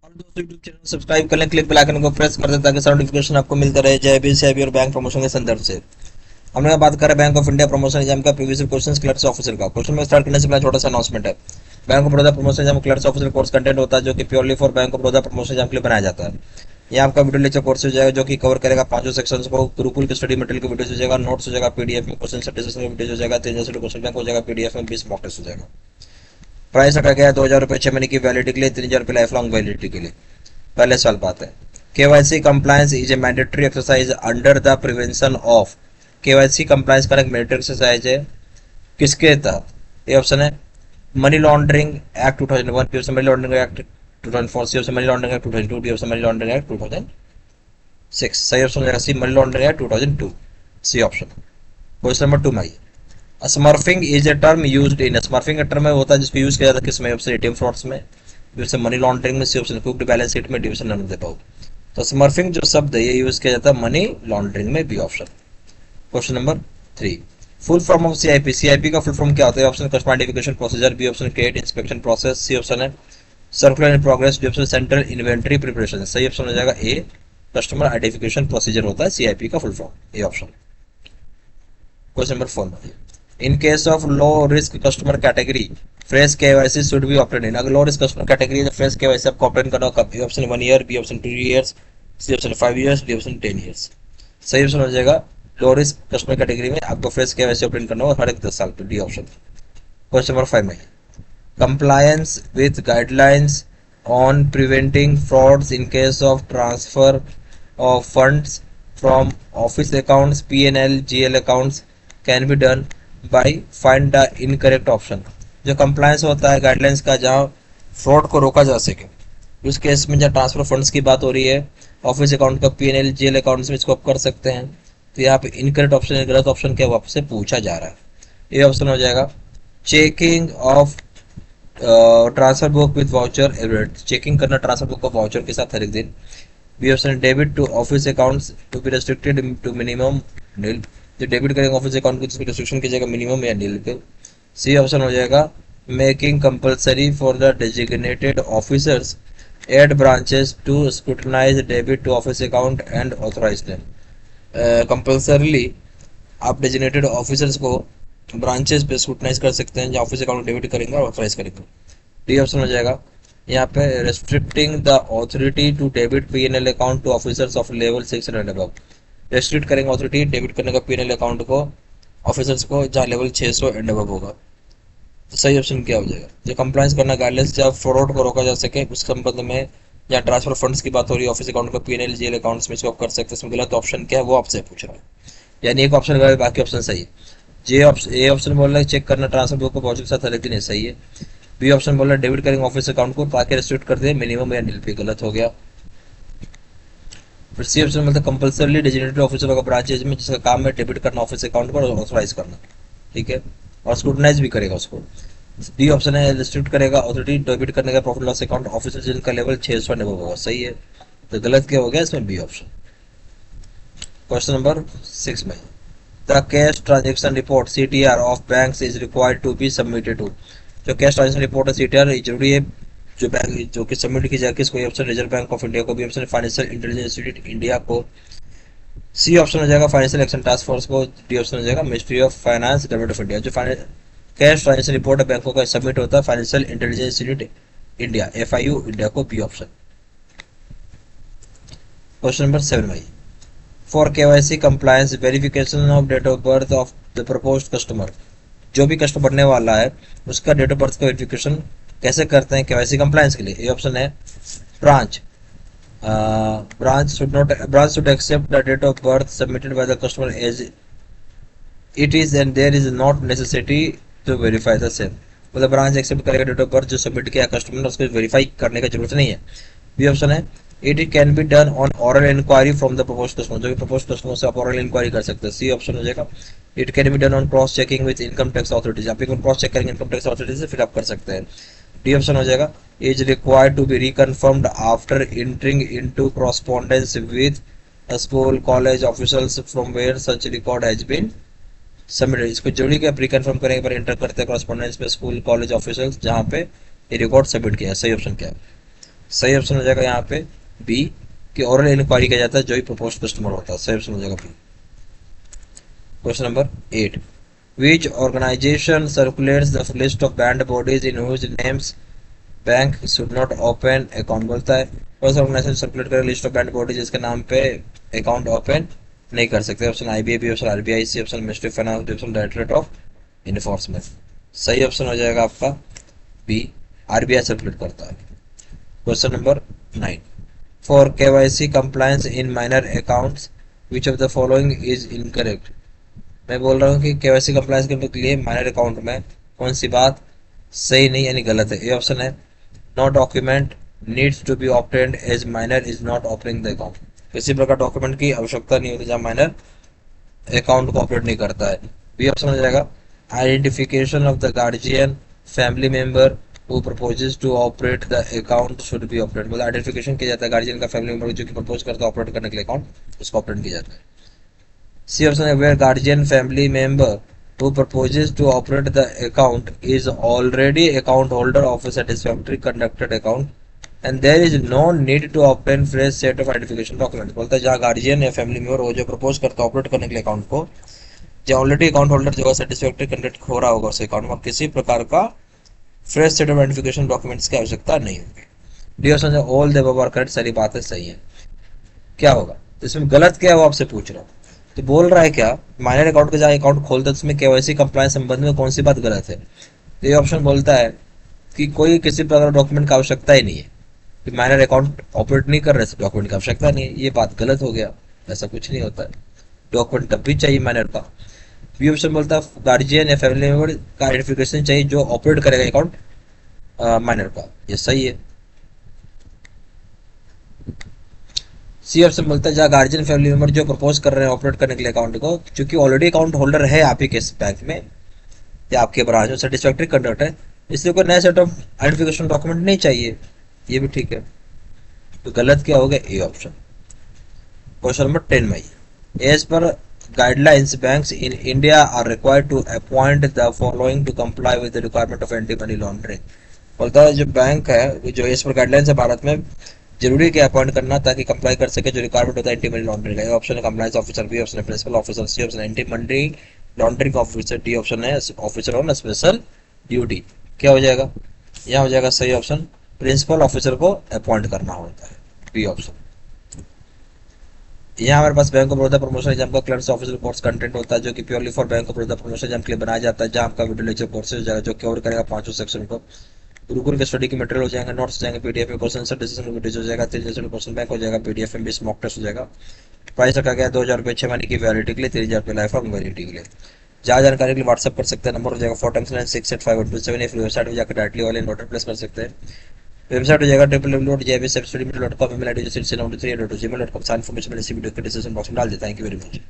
और दोस्तों YouTube channel subscribe कर लें, क्लिक बेल आइकन को प्रेस कर दें ताकि सारा नोटिफिकेशन आपको मिलता रहे जेबी सेबी और बैंक प्रमोशन के संदर्भ से। हम लोग बात कर रहे हैं bank of India promotion exam का प्रीवियस क्वेश्चन क्लर्क्स ऑफिसर का। क्वेश्चन में स्टार्ट करने से पहले छोटा सा अनाउंसमेंट है। Bank of Baroda promotion exam clerks officer course content होता है जो कि purely for bank of Baroda promotion exam के लिए बनाया जाता है। ये आपका वीडियो लेक्चर कोर्स हो जाएगा जो कि कवर करेगा पांचों सेक्शंस को। गुरुकुल के स्टडी मटेरियल के वीडियो हो जाएगा, नोट्स हो जाएगा पीडीएफ में, क्वेश्चन सजेशन का वीडियो हो जाएगा, 3 क्वेश्चन बैंक हो जाएगा पीडीएफ में, 20 मॉक टेस्ट हो जाएगा। प्राइस रखा गया है 2,000 रुपये 6 महीने की वैलिडिटी के लिए, 3,000 रुपये लाइफ लॉन्ग वैलिडिटी के लिए। पहले सवाल बात है, KYC compliance is a mandatory exercise under the prevention of. KYC compliance का एक मैंडेटरी एक्सरसाइज है किसके तहत? ये ऑप्शन है money laundering act 2001, B option money laundering act 2004, C option money laundering act 2002, D option money laundering act 2006। सही option हो जाएगा C, money laundering act 2002, C option. Question number 2 में आइए, smurfing is a term used in. Smurfing का term होता है जिसको use किया जाता है किसमें? ऑप्शन एटीएम फ्रॉड्स में, बी ऑप्शन मनी लॉन्ड्रिंग में, C option cooked balance sheet में, D option none of the above. तो स्मर्फिंग जो शब्द है ये यूज किया जाता है मनी लॉन्ड्रिंग में, B option. Question number 3, full form of CIP. CIP का फुल फॉर्म क्या होता है? Option customer identification procedure, B option credit inspection process, C option है circular in progress, D option central inventory preparation. सही option हो जाएगा ए, customer identification procedure होता है सीआईपी का full form, A option. Question number 4, in case of low risk customer category fresh KYC should be opted in. अगर low risk customer category है तो fresh KYC आपको ऑप्टेड करना होगा। B option 1 year, B option 2 years, C option 5 years, D option 10 years. सही option हो जाएगा लो risk customer category में आपको फ्रेश केवाईसी ऑप्टेड करना होगा हर एक 10 साल पे, डी ऑप्शन। क्वेश्चन नंबर 5 में compliance with guidelines on preventing frauds in case of transfer of funds from office accounts PNL GL accounts can be done by find the incorrect option. जो compliance होता है guidelines का जहाँ fraud को रोका जा सके, उस केस में जहाँ ट्रांसफर फंड्स की बात हो रही है ऑफिस अकाउंट का पीएनएल जीएल अकाउंट्स में, इसको आप कर सकते हैं। तो यहाँ पे इनकरेक्ट ऑप्शन, गलत ऑप्शन क्या आपसे पूछा जा रहा है? ये ऑप्शन हो जाएगा checking of transfer book with voucher, checking करना ट्रांसफर बुक को वाउचर के साथ हर एक दिन। B option debit to office accounts to be restricted to minimum nil, जो डेबिट करेंगे ऑफिस अकाउंट को जिसमें रिस्ट्रिक्शन की जाएगा मिनिमम या नील पे। सी ऑप्शन हो जाएगा making compulsory for the designated officers at branches to scrutinise debit to office account and authorise them. Compulsorily आप डेजिग्नेटेड ऑफिसर्स को ब्रांचेस पे स्क्रूटनाइज कर सकते हैं जहाँ ऑफिस अकाउंट डेबिट करेंगे और ऑथराइज करेंगे। डी ऑप्शन हो जाएगा यहाँ पे restricting the authority to debit PNL account to officers of level 6 and above. Restrict करेंगे ऑथोरिटी डेबिट करने का पीएनएल अकाउंट को ऑफिसर्स को जहाँ लेवल 600 एंड अबव होगा। तो सही ऑप्शन क्या हो जाएगा? जो कंप्लायंस करना गाइडलाइंस जब फ्रॉड को रोका जा सके उस संबंध में, जहाँ ट्रांसफर फंड्स की बात हो रही है ऑफिस अकाउंट का पीएनएल जीएल अकाउंट्स में, इसको आप कर सकते हैं। इसमें गलत ऑप्शन क्या है वो आपसे पूछ रहा है, यानी एक ऑप्शन गलत बाकी ऑप्शन सही है। जे ऑप्शन ए ऑप्शन बोल रहा है चेक करना ट्रांसफर बुक को वाउचर के साथ हर एक दिन, सही है। बी ऑप्शन बोल रहा है डेबिट करेंगे ऑफिस अकाउंट को ताकि रेस्ट्रिक्ट कर दे मिनिमम या नील पे, गलत हो गया। फिर सी ऑप्शन मतलब कंपल्सरली डेजिग्नेटेड ऑफिसर का ब्रांचेज में जिसका काम है डेबिट करना ऑफिस अकाउंट को और ऑथराइज करना, ठीक है, और स्क्रूटनाइज भी करेगा उसको। डी ऑप्शन है रिस्ट्रिक्ट करेगा ऑथोरिटी डेबिट करने का प्रॉफिट लॉस अकाउंट ऑफिसर जिनका लेवल 600 अबव होगा, सही है। तो गलत क्या हो गया इसमें? B option. क्वेश्चन नंबर 6 में the cash transaction report CTR of banks is required to be submitted to. जो कैश ट्रांजेक्शन रिपोर्ट है सीटीआर जरूरी है जो बैंक जो कि सबमिट की जाए किसको? Option Reserve Bank of India को, B option financial intelligence institute India को, सी ऑप्शन हो जाएगा फाइनेंशियल एक्शन टास्क फोर्स को, डी ऑप्शन हो जाएगा ministry of finance government of India. जो कैश ट्रांजेक्शन रिपोर्ट है बैंकों का सबमिट होता है financial intelligence institute India FIU India को, बी ऑप्शन। क्वेश्चन नंबर 7 में for KYC compliance verification of date of birth of the proposed customer. जो भी कस्टमर बनने वाला है उसका डेट ऑफ बर्थ का वेरिफिकेशन कैसे करते हैं केवाईसी कंप्लायंस के लिए? ये ऑप्शन है branch branch should accept the date of birth submitted by the customer as it is and there is not necessity to verify the same। मतलब branch accept करेगा डेट ऑफ बर्थ जो submit किया customer ने, उसको verify करने की जरूरत नहीं है। बी ऑप्शन है it can be done on oral enquiry from the proposed customer. जो प्रपोज्ड कस्टमर से आप ऑरल इंक्वायरी कर सकते हैं। सी ऑप्शन हो जाएगा it can be done on cross checking with income tax authorities. आप एक क्रॉस चेक करेंगे इनकम टैक्स अथॉरिटी से फिर आप कर सकते हैं। डी ऑप्शन हो जाएगा is required to be reconfirmed after entering into correspondence with school college officials from where such record has been submitted. इसको जरूरी क्या प्री कंफर्म करें, एक बार एंटर करते हैं कॉरेस्पॉन्डेंस पे स्कूल कॉलेज ऑफिशियल्स जहाँ पे ये रिकॉर्ड सबमिट किया है। सही ऑप्शन क्या है? सही ऑप्शन हो जाएगा यहाँ पे बी, कि ओरल इंक्वायरी किया जाता है जो ही प्रपोज कस्टमर होता है। सही ऑप्शन हो जाएगा B. Question number 8, which organisation circulates the list of banned bodies in whose names bank should not open account. बोलता है कौन सा ऑर्गेनाइजेशन सर्कुलेट करे लिस्ट ऑफ बैंड बॉडीज जिसके नाम पे अकाउंट ओपन नहीं कर सकते। Option IBA, B option RBI, C option Ministry of Finance, D option Directorate of Enforcement. सही ऑप्शन हो जाएगा आपका बी, आरबीआई सर्कुलेट करता है। Question number 9, for KYC compliance in minor accounts which of the following is incorrect. मैं बोल रहा हूँ कि केवाईसी कंप्लायंस के लिए माइनर अकाउंट में कौन सी बात सही नहीं यानी गलत है। ए ऑप्शन है no document needs to be obtained as minor is not opening the account. किसी प्रकार डॉक्यूमेंट की आवश्यकता नहीं होती जहाँ माइनर अकाउंट को ऑपरेट नहीं करता है। बी ऑप्शन हो जाएगा identification of the guardian family member who proposes to operate the account should be operate. मतलब आइडेंटिफिकेशन किया जाता है गार्जियन का फैमिली मेंबर जो कि प्रपोज करता है ऑपरेट करने के लिए अकाउंट, उसको ऑपरेट किया जाता है। सी ऑप्शन है where guardian family member who proposes to operate the account is already account holder of a satisfactory conducted account and there is no need to obtain fresh set of identification documents। बोलता है जहाँ guardian या family member वो जो propose करता है operate करने के लिए अकाउंट को, जो ऑलरेडी अकाउंट होल्डर जो सेटिस्फैक्टरी कंडक्ट हो रहा होगा उस अकाउंट में, किसी प्रकार का fresh set of identification documents की आवश्यकता नहीं होगी। D option all the above are correct, सारी बातें सही है। क्या होगा तो इसमें गलत क्या है वो आपसे पूछ रहा हूँ। तो बोल रहा है क्या माइनर अकाउंट के जहाँ अकाउंट खोलते हैं उसमें केवाईसी कंप्लायंस संबंध में कौन सी बात गलत है। तो ये ऑप्शन बोलता है कि कोई किसी प्रकार डॉक्यूमेंट की आवश्यकता ही नहीं है, कि माइनर अकाउंट ऑपरेट नहीं कर रहे थे डॉक्यूमेंट की आवश्यकता नहीं है। ये बात गलत हो गया, ऐसा कुछ नहीं होता है, डॉक्यूमेंट तब भी चाहिए माइनर का। बी ऑप्शन बोलता है गार्जियन या फैमिली मेंबर का आइडेंटिफिकेशन चाहिए जो ऑपरेट करेगा अकाउंट माइनर का, ये सही है। सी ऑप्शन बोलता है जहाँ गार्जियन फैमिली मेंबर जो प्रपोज कर रहे हैं ऑपरेट करने के लिए अकाउंट को, क्योंकि ऑलरेडी अकाउंट होल्डर है आप ही के बैंक में या आपके ब्रांच में, सेटिस्फैक्टरी कंडक्ट है, इसलिए कोई नया सेट ऑफ आइडेंटिफिकेशन डॉक्यूमेंट नहीं चाहिए, ये भी ठीक है। तो गलत क्या हो गया ए ऑप्शन। क्वेश्चन नंबर 10 में as per guidelines banks in India are required to appoint the following to comply with the requirement of anti money laundering. बोलता है जो बैंक है जो एज पर गाइडलाइंस है भारत में जरूरी है अपॉइंट करना ताकि कंप्लाई कर सके जो रिक्वायरमेंट होता है एंटी मनी लॉन्ड्रिंग का। ऑप्शन है कंप्लायंस ऑफिसर, बी ऑप्शन है प्रिंसिपल ऑफिसर, सी ऑप्शन है anti money laundering officer, D option है ऑफिसर ऑन स्पेशल ड्यूटी। क्या हो जाएगा यहाँ हो जाएगा सही ऑप्शन प्रिंसिपल ऑफिसर को अपॉइंट करना होता है, बी ऑप्शन। यहाँ हमारे पास bank of Baroda promotion exam का क्लर्क्स ऑफिसर कोर्स कंटेंट होता है जो कि purely for bank of Baroda promotion exam के लिए बनाया जाता है, जहाँ आपका वीडियो लेक्चर कोर्सेज हो जाएगा जो कवर करेगा पांचों सेक्शन को। गुरुकुल के स्टडी के मटेरियल हो जाएंगे, नोट्स हो जाएंगे, पीडीएफ में क्वेश्चन आंसर डिसीजन वीडियो हो जाएगा, 3 क्वेश्चन बैंक हो जाएगा, पीडीएफ में 20 मॉक टेस्ट हो जाएगा। प्राइस रखा गया 2000 रुपये 6 महीने की वैलिडिटी के लिए, 3000 रुपये लाइफ लॉन्ग वैलिडिटी के लिए। जहाँ जानकारी के लिए व्हाट्सअप कर सकते हैं, नंबर हो जाएगा 4x9685127। या फिर वेबसाइट में जाकर डायरेक्टली ऑनलाइन ऑर्डर प्लेस कर सकते हैं। वेबसाइट हो जाएगा www.jbsfstudy.com, email ID 693@gmail.com। सारी इन्फॉर्मेशन मैंने इसी वीडियो के डिस्क्रिप्शन बॉक्स में डाल देता है। Thank you very much.